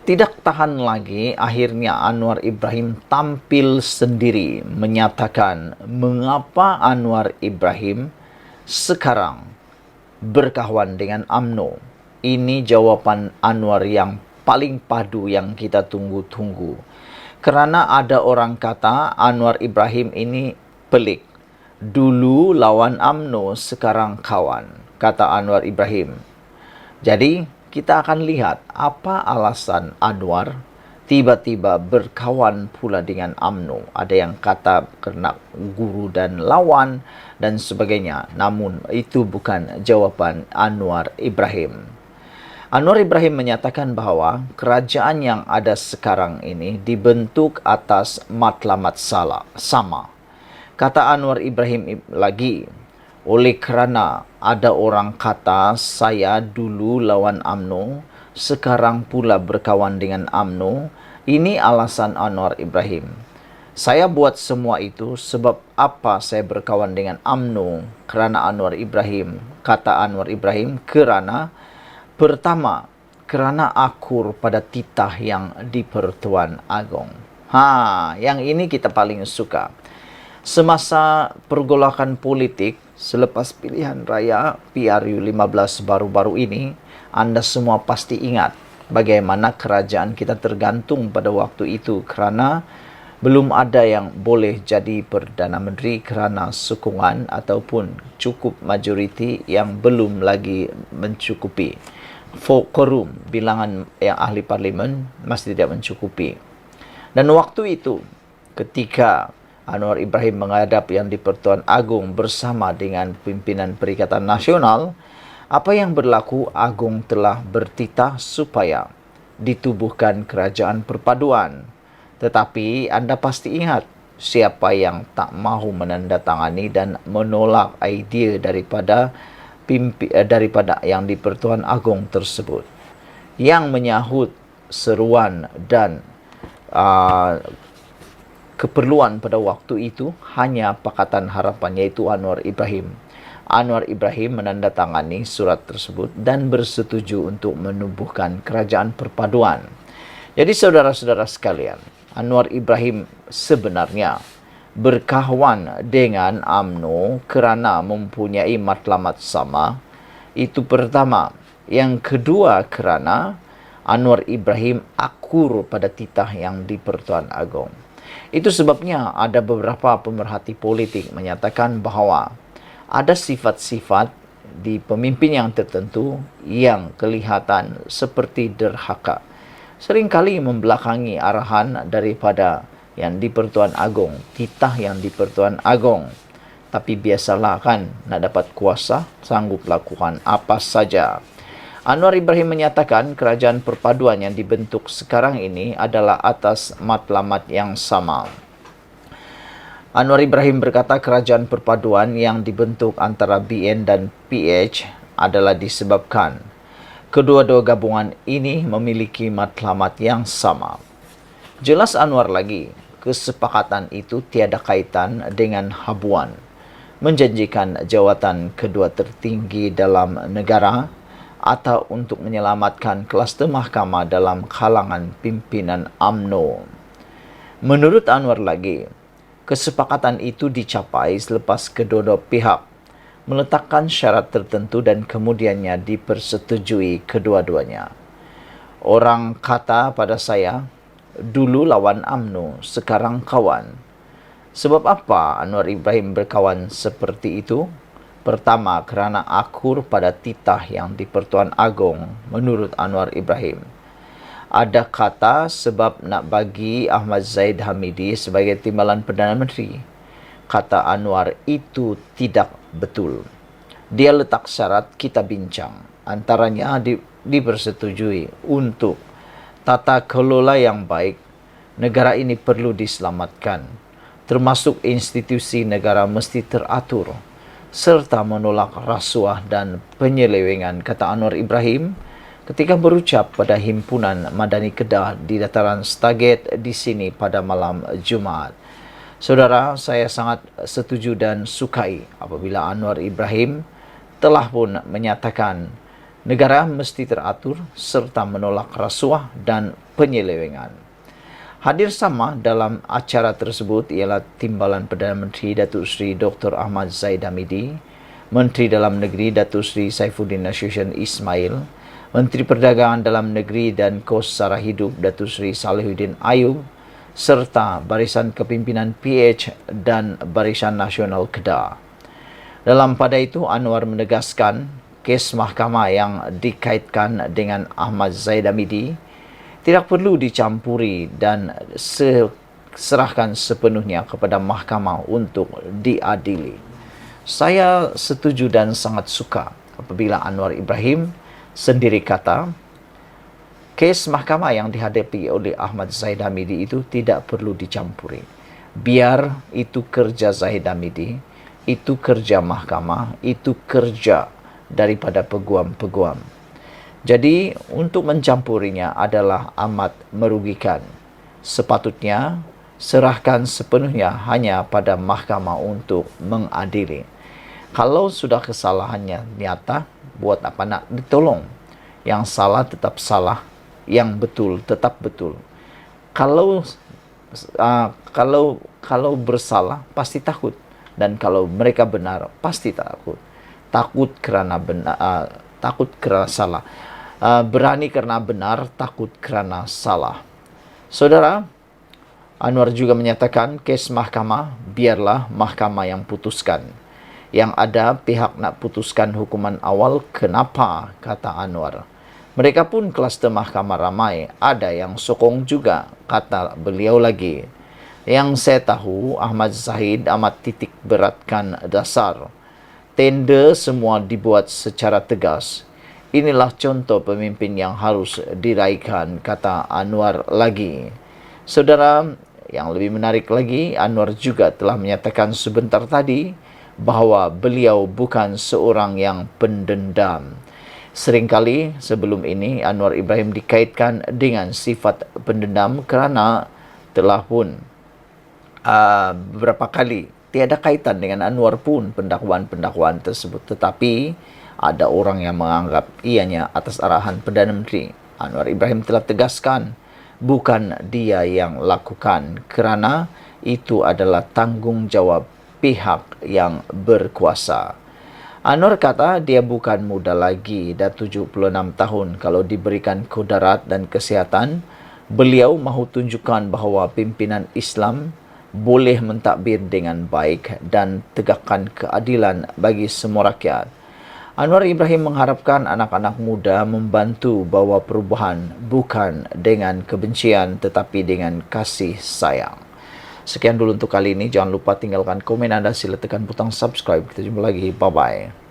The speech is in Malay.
Tidak tahan lagi, akhirnya Anwar Ibrahim tampil sendiri menyatakan mengapa Anwar Ibrahim sekarang berkawan dengan UMNO. Ini jawaban Anwar yang paling padu yang kita tunggu-tunggu. Karena ada orang kata Anwar Ibrahim ini pelik. Dulu lawan UMNO, sekarang kawan, kata Anwar Ibrahim. Jadi, kita akan lihat apa alasan Anwar tiba-tiba berkawan pula dengan UMNO. Ada yang kata karena guru dan lawan dan sebagainya. Namun itu bukan jawaban Anwar Ibrahim. Anwar Ibrahim menyatakan bahwa kerajaan yang ada sekarang ini dibentuk atas matlamat sama. Kata Anwar Ibrahim lagi, oleh kerana ada orang kata saya dulu lawan UMNO, sekarang pula berkawan dengan UMNO, ini alasan Anwar Ibrahim. Saya buat semua itu sebab apa saya berkawan dengan UMNO? Kerana Anwar Ibrahim, kata Anwar Ibrahim, pertama, kerana akur pada titah yang di-Pertuan Agong. Yang ini kita paling suka. Semasa pergolakan politik selepas pilihan raya PRU 15 baru-baru ini, Anda semua pasti ingat bagaimana kerajaan kita tergantung pada waktu itu kerana belum ada yang boleh jadi Perdana Menteri kerana sokongan ataupun cukup majoriti yang belum lagi mencukupi. Quorum, bilangan yang ahli parlimen masih tidak mencukupi. Dan waktu itu, ketika Anwar Ibrahim menghadap yang di-Pertuan Agong bersama dengan pimpinan Perikatan Nasional, apa yang berlaku, Agong telah bertitah supaya ditubuhkan kerajaan perpaduan. Tetapi Anda pasti ingat siapa yang tak mahu menandatangani dan menolak idea daripada yang di-Pertuan Agong tersebut. Yang menyahut seruan dan keperluan pada waktu itu hanya Pakatan Harapan, iaitu Anwar Ibrahim. Anwar Ibrahim menandatangani surat tersebut dan bersetuju untuk menubuhkan kerajaan perpaduan. Jadi saudara-saudara sekalian, Anwar Ibrahim sebenarnya berkawan dengan UMNO kerana mempunyai matlamat sama. Itu pertama. Yang kedua, kerana Anwar Ibrahim akur pada titah yang di-Pertuan Agong. Itu sebabnya ada beberapa pemerhati politik menyatakan bahawa ada sifat-sifat di pemimpin yang tertentu yang kelihatan seperti derhaka. Seringkali membelakangi arahan daripada yang di-Pertuan Agong, titah yang di-Pertuan Agong. Tapi biasalah kan, nak dapat kuasa, sanggup lakukan apa saja. Anwar Ibrahim menyatakan kerajaan perpaduan yang dibentuk sekarang ini adalah atas matlamat yang sama. Anwar Ibrahim berkata kerajaan perpaduan yang dibentuk antara BN dan PH adalah disebabkan kedua-dua gabungan ini memiliki matlamat yang sama. Jelas Anwar lagi, kesepakatan itu tiada kaitan dengan habuan, menjanjikan jawatan kedua tertinggi dalam negara, atau untuk menyelamatkan kluster mahkamah dalam kalangan pimpinan UMNO. Menurut Anwar lagi, kesepakatan itu dicapai selepas kedua-dua pihak meletakkan syarat tertentu dan kemudiannya dipersetujui kedua-duanya. Orang kata pada saya, dulu lawan UMNO, sekarang kawan. Sebab apa Anwar Ibrahim berkawan seperti itu? Pertama, kerana akur pada titah yang di-Pertuan Agong menurut Anwar Ibrahim. Ada kata sebab nak bagi Ahmad Zaid Hamidi sebagai timbalan Perdana Menteri. Kata Anwar itu tidak betul. Dia letak syarat kita bincang. Antaranya dipersetujui untuk tata kelola yang baik. Negara ini perlu diselamatkan. Termasuk institusi negara mesti teratur, serta menolak rasuah dan penyelewengan, kata Anwar Ibrahim ketika berucap pada Himpunan Madani Kedah di dataran Staget di sini pada malam Jumaat. Saudara, saya sangat setuju dan sukai apabila Anwar Ibrahim telah pun menyatakan Negara mesti teratur serta menolak rasuah dan penyelewengan. Hadir sama dalam acara tersebut ialah Timbalan Perdana Menteri Datuk Seri Dr. Ahmad Zahid Hamidi, Menteri Dalam Negeri Datuk Seri Saifuddin Nasution Ismail, Menteri Perdagangan Dalam Negeri dan Kos Sara Hidup Datuk Seri Salihuddin Ayub, serta Barisan Kepimpinan PH dan Barisan Nasional Kedah. Dalam pada itu, Anwar menegaskan kes mahkamah yang dikaitkan dengan Ahmad Zahid Hamidi tidak perlu dicampuri dan serahkan sepenuhnya kepada mahkamah untuk diadili. Saya setuju dan sangat suka apabila Anwar Ibrahim sendiri kata, kes mahkamah yang dihadapi oleh Ahmad Zahid Hamidi itu tidak perlu dicampuri. Biar itu kerja Zahid Hamidi, itu kerja mahkamah, itu kerja daripada peguam-peguam. Jadi, untuk mencampurinya adalah amat merugikan. Sepatutnya, serahkan sepenuhnya hanya pada mahkamah untuk mengadili. Kalau sudah kesalahannya nyata, buat apa nak ditolong? Yang salah tetap salah, yang betul tetap betul. Kalau bersalah pasti takut, dan kalau mereka benar pasti takut. Takut kerana benar, takut kerana salah. Berani kerana benar, takut kerana salah. Saudara, Anwar juga menyatakan kes mahkamah biarlah mahkamah yang putuskan. Yang ada pihak nak putuskan hukuman awal, kenapa, kata Anwar. Mereka pun kluster mahkamah ramai, ada yang sokong juga, kata beliau lagi. Yang saya tahu, Ahmad Zahid amat titik beratkan dasar. Tender semua dibuat secara tegas. Inilah contoh pemimpin yang harus diraikan, kata Anwar lagi. Saudara, yang lebih menarik lagi, Anwar juga telah menyatakan sebentar tadi bahawa beliau bukan seorang yang pendendam. Seringkali sebelum ini Anwar Ibrahim dikaitkan dengan sifat pendendam kerana telah pun beberapa kali tiada kaitan dengan Anwar pun pendakwaan-pendakwaan tersebut. Tetapi ada orang yang menganggap ianya atas arahan Perdana Menteri. Anwar Ibrahim telah tegaskan bukan dia yang lakukan kerana itu adalah tanggungjawab pihak yang berkuasa. Anwar kata dia bukan muda lagi, dah 76 tahun. Kalau diberikan kudarat dan kesihatan, beliau mahu tunjukkan bahawa pimpinan Islam boleh mentadbir dengan baik dan tegakkan keadilan bagi semua rakyat. Anwar Ibrahim mengharapkan anak-anak muda membantu bawa perubahan bukan dengan kebencian tetapi dengan kasih sayang. Sekian dulu untuk kali ini. Jangan lupa tinggalkan komen anda, sila tekan butang subscribe. Kita jumpa lagi. Bye-bye.